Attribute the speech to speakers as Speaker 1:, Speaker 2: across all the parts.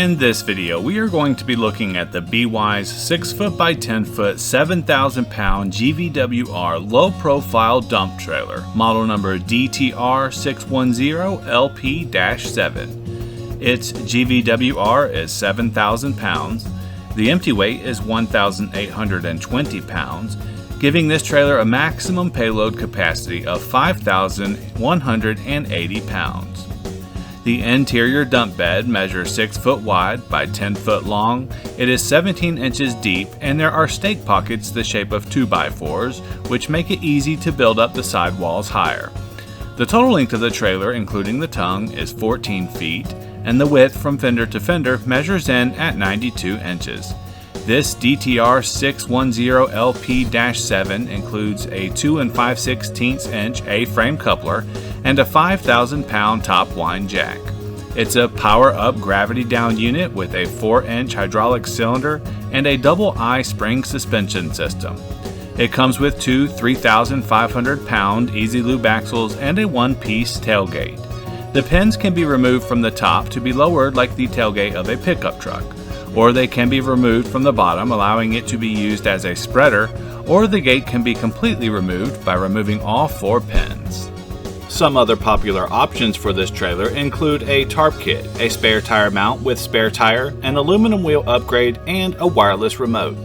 Speaker 1: In this video, we are going to be looking at the Bwise 6'x10", 7,000 pound GVWR low profile dump trailer, model number DTR610LP-7. Its GVWR is 7,000 pounds. The empty weight is 1,820 pounds, giving this trailer a maximum payload capacity of 5,180 pounds. The interior dump bed measures 6 foot wide by 10 foot long. It is 17 inches deep, and there are stake pockets the shape of 2x4s, which make it easy to build up the sidewalls higher. The total length of the trailer, including the tongue, is 14 feet, and the width from fender to fender measures in at 92 inches. This DTR610LP-7 includes a 2 5/16 inch A-frame coupler and a 5,000 pound top line jack. It's a power-up gravity-down unit with a 4-inch hydraulic cylinder and a double I spring suspension system. It comes with two 3,500 pound Easy Lube axles and a one-piece tailgate. The pins can be removed from the top to be lowered like the tailgate of a pickup truck, or they can be removed from the bottom, allowing it to be used as a spreader, or the gate can be completely removed by removing all 4 pins. Some other popular options for this trailer include a tarp kit, a spare tire mount with spare tire, an aluminum wheel upgrade, and a wireless remote.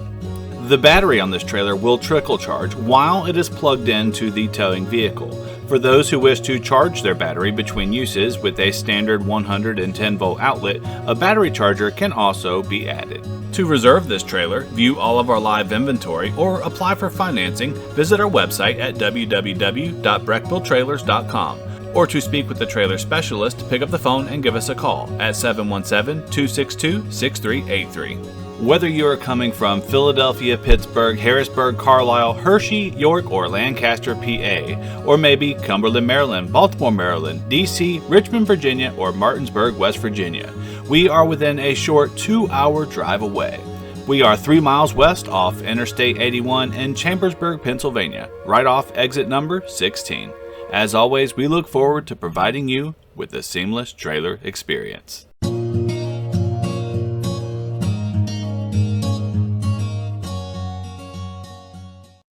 Speaker 1: The battery on this trailer will trickle charge while it is plugged into the towing vehicle. For those who wish to charge their battery between uses with a standard 110 volt outlet, a battery charger can also be added. To reserve this trailer, view all of our live inventory, or apply for financing, visit our website at www.breckbilltrailers.com. Or to speak with the trailer specialist, pick up the phone and give us a call at 717-262-6383. Whether you are coming from Philadelphia, Pittsburgh, Harrisburg, Carlisle, Hershey, York, or Lancaster, PA, or maybe Cumberland, Maryland, Baltimore, Maryland, DC, Richmond, Virginia, or Martinsburg, West Virginia, we are within a short 2-hour drive away. We are 3 miles west off Interstate 81 in Chambersburg, Pennsylvania, right off exit number 16. As always, we look forward to providing you with a seamless trailer experience.